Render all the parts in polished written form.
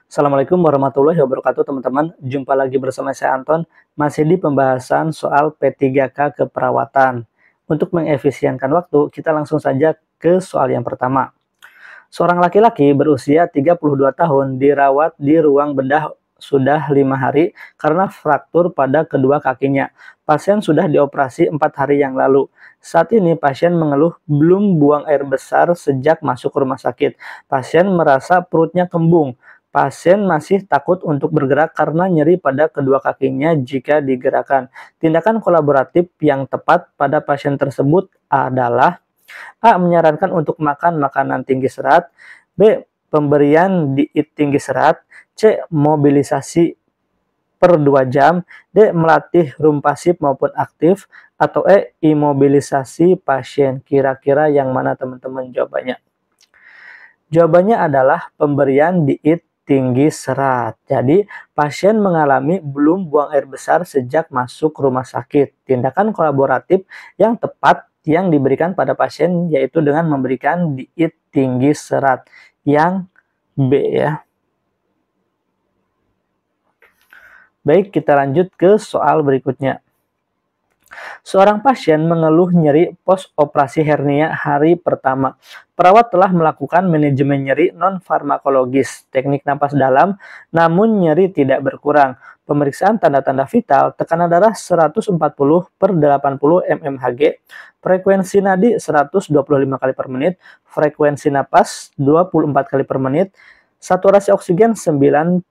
Assalamualaikum warahmatullahi wabarakatuh teman-teman. Jumpa lagi bersama saya Anton, masih di pembahasan soal P3K keperawatan. Untuk mengefisienkan waktu, kita langsung saja ke soal yang pertama. Seorang laki-laki berusia 32 tahun dirawat di ruang bedah sudah 5 hari karena fraktur pada kedua kakinya. Pasien sudah dioperasi 4 hari yang lalu. Saat ini pasien mengeluh belum buang air besar sejak masuk rumah sakit. Pasien merasa perutnya kembung. Pasien masih takut untuk bergerak karena nyeri pada kedua kakinya jika digerakkan. Tindakan kolaboratif yang tepat pada pasien tersebut adalah A. Menyarankan untuk makan makanan tinggi serat. B. Pemberian diet tinggi serat. C. Mobilisasi per 2 jam. D. Melatih rum pasif maupun aktif. Atau E. Imobilisasi pasien. Kira-kira yang mana teman-teman jawabannya? Jawabannya adalah pemberian diet tinggi serat. Jadi, pasien mengalami belum buang air besar sejak masuk rumah sakit. Tindakan kolaboratif yang tepat yang diberikan pada pasien yaitu dengan memberikan diet tinggi serat. Yang B ya. Baik, kita lanjut ke soal berikutnya. Seorang pasien mengeluh nyeri post-operasi hernia hari pertama. Perawat telah melakukan manajemen nyeri non-farmakologis, teknik napas dalam, namun nyeri tidak berkurang. Pemeriksaan tanda-tanda vital, tekanan darah 140/80 mmHg, frekuensi nadi 125 kali per menit, frekuensi napas 24 kali per menit, saturasi oksigen 98%,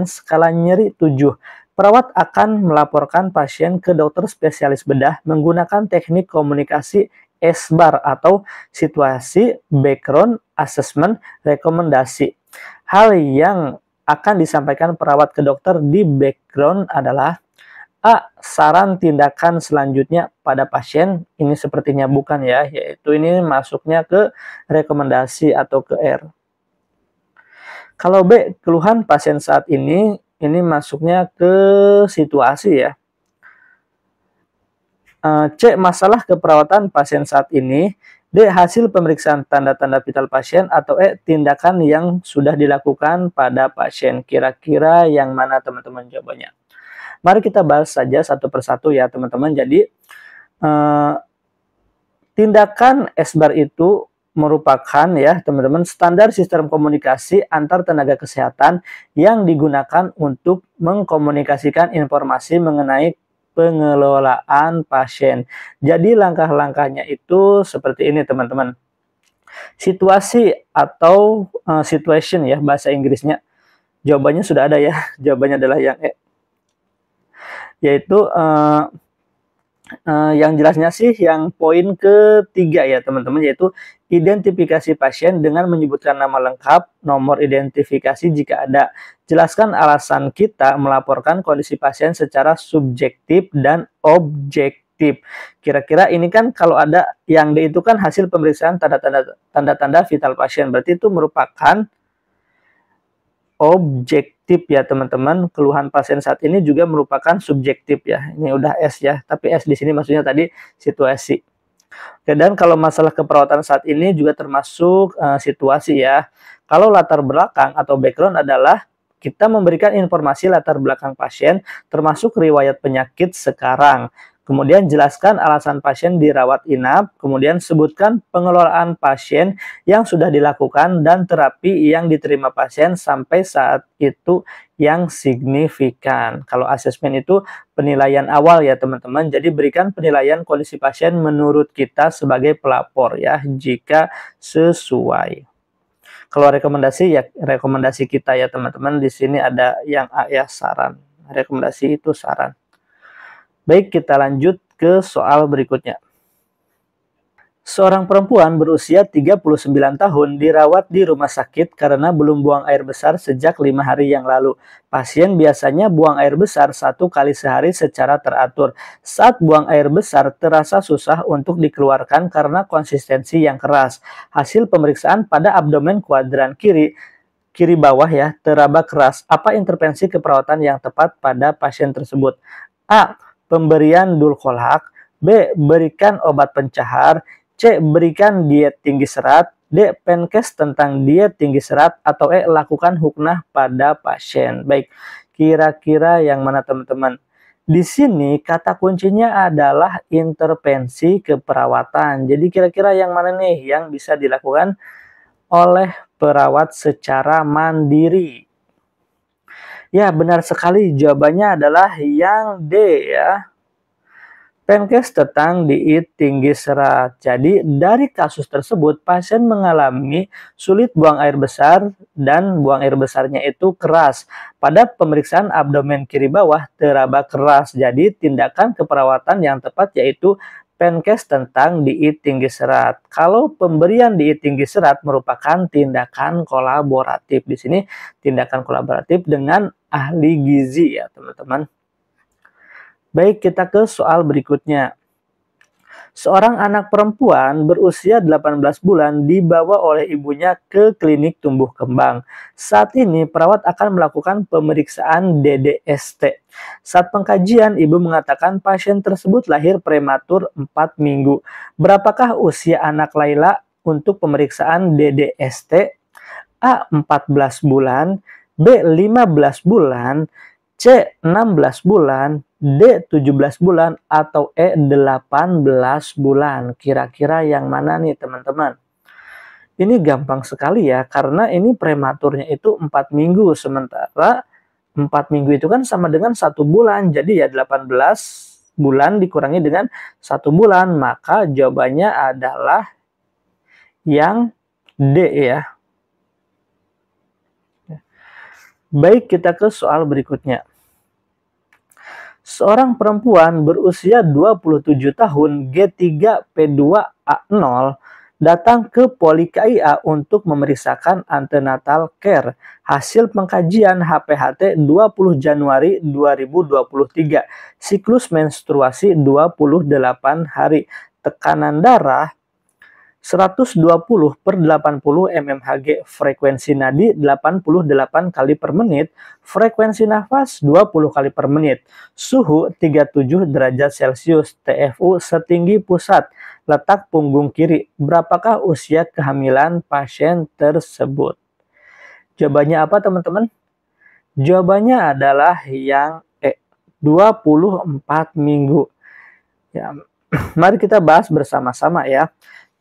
skala nyeri 7. Perawat akan melaporkan pasien ke dokter spesialis bedah menggunakan teknik komunikasi SBAR atau situasi background assessment rekomendasi. Hal yang akan disampaikan perawat ke dokter di background adalah A. Saran tindakan selanjutnya pada pasien. Ini sepertinya bukan ya, yaitu ini masuknya ke rekomendasi atau ke R. Kalau B. Keluhan pasien saat ini masuknya ke situasi ya. C. Masalah keperawatan pasien saat ini. D. Hasil pemeriksaan tanda-tanda vital pasien. Atau E. Tindakan yang sudah dilakukan pada pasien. Kira-kira yang mana teman-teman jawabannya? Mari kita bahas saja satu persatu ya teman-teman. Jadi tindakan SBAR itu merupakan ya teman-teman standar sistem komunikasi antar tenaga kesehatan yang digunakan untuk mengkomunikasikan informasi mengenai pengelolaan pasien. Jadi langkah-langkahnya itu seperti ini teman-teman. Situasi atau situation ya bahasa Inggrisnya. Jawabannya sudah ada ya. Jawabannya adalah yang E. Yaitu yang jelasnya sih yang poin ketiga ya teman-teman, yaitu identifikasi pasien dengan menyebutkan nama lengkap, nomor identifikasi jika ada. Jelaskan alasan kita melaporkan kondisi pasien secara subjektif dan objektif. Kira-kira ini kan kalau ada yang D itu kan hasil pemeriksaan tanda-tanda vital pasien, berarti itu merupakan objektif ya teman-teman. Keluhan pasien saat ini juga merupakan subjektif ya. Ini udah S ya, tapi S di sini maksudnya tadi situasi. Oke, dan kalau masalah keperawatan saat ini juga termasuk situasi ya. Kalau latar belakang atau background adalah kita memberikan informasi latar belakang pasien termasuk riwayat penyakit sekarang. Kemudian jelaskan alasan pasien dirawat inap, kemudian sebutkan pengelolaan pasien yang sudah dilakukan dan terapi yang diterima pasien sampai saat itu yang signifikan. Kalau asesmen itu penilaian awal ya teman-teman, jadi berikan penilaian kondisi pasien menurut kita sebagai pelapor ya, jika sesuai. Kalau rekomendasi ya rekomendasi kita ya teman-teman, di sini ada yang A ya, saran. Rekomendasi itu saran. Baik, kita lanjut ke soal berikutnya. Seorang perempuan berusia 39 tahun dirawat di rumah sakit karena belum buang air besar sejak 5 hari yang lalu. Pasien biasanya buang air besar 1 kali sehari secara teratur. Saat buang air besar terasa susah untuk dikeluarkan karena konsistensi yang keras. Hasil pemeriksaan pada abdomen kuadran kiri bawah ya, teraba keras. Apa intervensi keperawatan yang tepat pada pasien tersebut? A. Pemberian dulkolak. B. Berikan obat pencahar. C. Berikan diet tinggi serat. D. Penkes tentang diet tinggi serat, atau E. Lakukan huknah pada pasien. Baik, kira-kira yang mana teman-teman? Di sini kata kuncinya adalah intervensi keperawatan. Jadi kira-kira yang mana nih yang bisa dilakukan oleh perawat secara mandiri? Ya, benar sekali. Jawabannya adalah yang D ya. Penkes tentang diet tinggi serat. Jadi, dari kasus tersebut, pasien mengalami sulit buang air besar dan buang air besarnya itu keras. Pada pemeriksaan abdomen kiri bawah teraba keras. Jadi, tindakan keperawatan yang tepat yaitu Penkes tentang diet tinggi serat. Kalau pemberian diet tinggi serat merupakan tindakan kolaboratif. Di sini tindakan kolaboratif dengan ahli gizi ya, teman-teman. Baik, kita ke soal berikutnya. Seorang anak perempuan berusia 18 bulan dibawa oleh ibunya ke klinik tumbuh kembang. Saat ini perawat akan melakukan pemeriksaan DDST. Saat pengkajian, ibu mengatakan pasien tersebut lahir prematur 4 minggu. Berapakah usia anak Laila untuk pemeriksaan DDST? A. 14 bulan, B. 15 bulan, C. 16 bulan, D. 17 bulan, atau E. 18 bulan. Kira-kira yang mana nih teman-teman? Ini gampang sekali ya, karena ini prematurnya itu 4 minggu. Sementara 4 minggu itu kan sama dengan 1 bulan. Jadi ya 18 bulan dikurangi dengan 1 bulan. Maka jawabannya adalah yang D ya. Baik, kita ke soal berikutnya. Seorang perempuan berusia 27 tahun G3P2A0 datang ke Poli KIA untuk memeriksakan antenatal care. Hasil pengkajian HPHT 20 Januari 2023. Siklus menstruasi 28 hari. Tekanan darah 120/80 mmHg, frekuensi nadi 88 kali per menit, frekuensi nafas 20 kali per menit, suhu 37 derajat Celcius, TFU setinggi pusat, letak punggung kiri. Berapakah usia kehamilan pasien tersebut? Jawabannya apa teman-teman? Jawabannya adalah yang E, 24 minggu. Ya, mari kita bahas bersama-sama ya.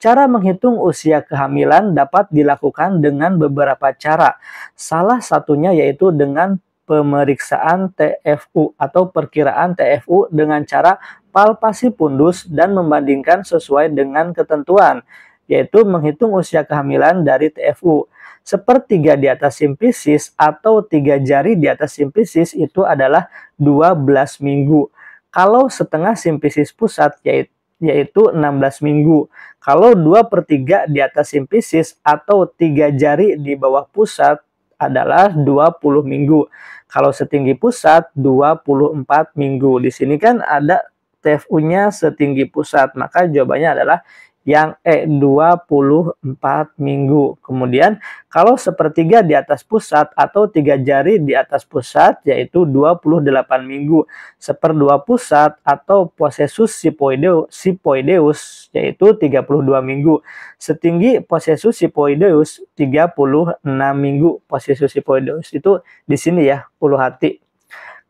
Cara menghitung usia kehamilan dapat dilakukan dengan beberapa cara. Salah satunya yaitu dengan pemeriksaan TFU atau perkiraan TFU dengan cara palpasi pundus dan membandingkan sesuai dengan ketentuan, yaitu menghitung usia kehamilan dari TFU. Sepertiga di atas simpisis atau 3 jari di atas simpisis itu adalah 12 minggu. Kalau setengah simpisis pusat yaitu 16 minggu. Kalau 2/3 di atas simpisis atau 3 jari di bawah pusat adalah 20 minggu. Kalau setinggi pusat 24 minggu. Di sini kan ada TFU-nya setinggi pusat, maka jawabannya adalah yang E, 24 minggu. Kemudian kalau sepertiga di atas pusat atau 3 jari di atas pusat yaitu 28 minggu. Seperdua pusat atau possessus sipoideus yaitu 32 minggu. Setinggi possessus sipoideus 36 minggu. Possessus sipoideus itu di sini ya, ulu hati.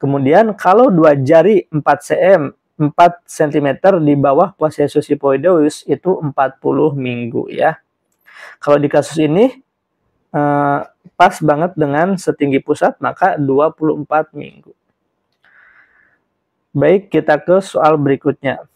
Kemudian kalau 2 jari 4 cm di bawah possessus sipoideus itu 40 minggu ya. Kalau di kasus ini pas banget dengan setinggi pusat, maka 24 minggu. Baik, kita ke soal berikutnya.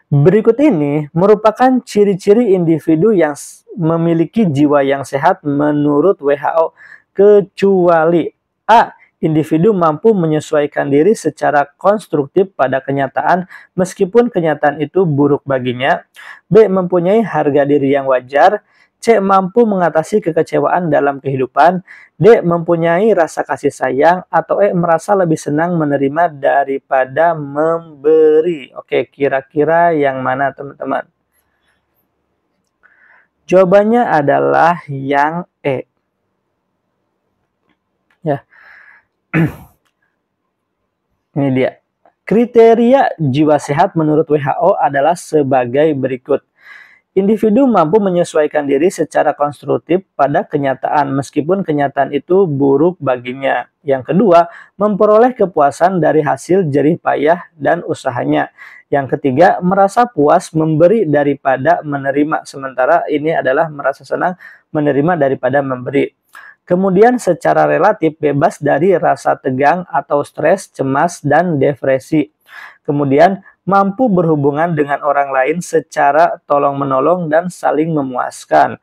Berikut ini merupakan ciri-ciri individu yang memiliki jiwa yang sehat menurut WHO, kecuali A. Individu mampu menyesuaikan diri secara konstruktif pada kenyataan meskipun kenyataan itu buruk baginya. B. Mempunyai harga diri yang wajar. C. Mampu mengatasi kekecewaan dalam kehidupan. D. Mempunyai rasa kasih sayang. Atau E. Merasa lebih senang menerima daripada memberi. Oke, kira-kira yang mana teman-teman? Jawabannya adalah yang E. Ya. Ini dia. Kriteria jiwa sehat menurut WHO adalah sebagai berikut. Individu mampu menyesuaikan diri secara konstruktif pada kenyataan, meskipun kenyataan itu buruk baginya. Yang kedua, memperoleh kepuasan dari hasil jerih payah dan usahanya. Yang ketiga, merasa puas memberi daripada menerima, sementara ini adalah merasa senang menerima daripada memberi. Kemudian secara relatif bebas dari rasa tegang atau stres, cemas, dan depresi. Kemudian mampu berhubungan dengan orang lain secara tolong-menolong dan saling memuaskan.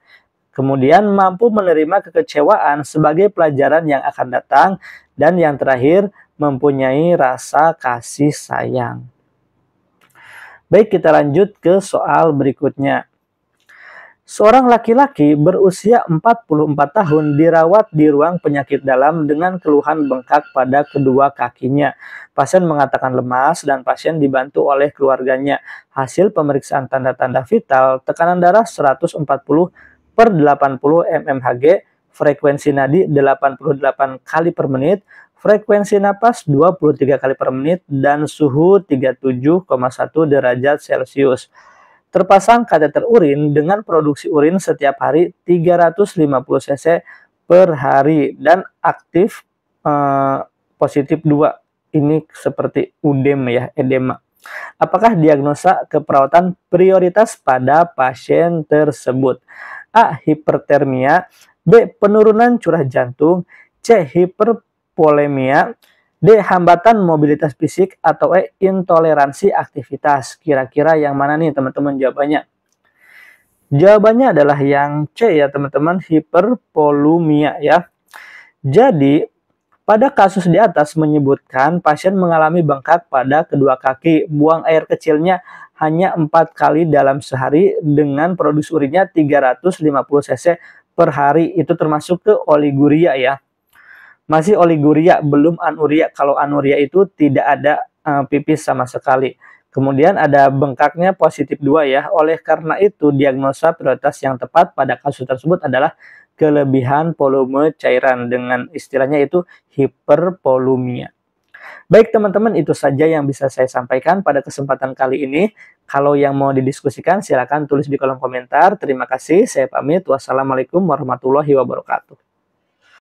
Kemudian mampu menerima kekecewaan sebagai pelajaran yang akan datang. Dan yang terakhir, mempunyai rasa kasih sayang. Baik, kita lanjut ke soal berikutnya. Seorang laki-laki berusia 44 tahun dirawat di ruang penyakit dalam dengan keluhan bengkak pada kedua kakinya. Pasien mengatakan lemas dan pasien dibantu oleh keluarganya. Hasil pemeriksaan tanda-tanda vital, tekanan darah 140/80 mmHg, frekuensi nadi 88 kali per menit, frekuensi napas 23 kali per menit, dan suhu 37,1 derajat Celcius. Terpasang kateter urin dengan produksi urin setiap hari 350 cc per hari dan aktif positif 2. Ini seperti edema. Apakah diagnosa keperawatan prioritas pada pasien tersebut? A. Hipertermia, B. Penurunan curah jantung, C. Hipervolemia, D. Hambatan mobilitas fisik, atau E. Intoleransi aktivitas. Kira-kira yang mana nih teman-teman jawabannya? Jawabannya adalah yang C ya teman-teman, hipervolemia ya. Jadi pada kasus di atas menyebutkan pasien mengalami bengkak pada kedua kaki, buang air kecilnya hanya 4 kali dalam sehari dengan produksi urinnya 350 cc per hari. Itu termasuk ke oliguria ya. Masih oliguria, belum anuria. Kalau anuria itu tidak ada pipis sama sekali. Kemudian ada bengkaknya positif 2 ya. Oleh karena itu, diagnosa prioritas yang tepat pada kasus tersebut adalah kelebihan volume cairan. Dengan istilahnya itu hipervolemia. Baik teman-teman, itu saja yang bisa saya sampaikan pada kesempatan kali ini. Kalau yang mau didiskusikan, silakan tulis di kolom komentar. Terima kasih, saya pamit. Wassalamualaikum warahmatullahi wabarakatuh.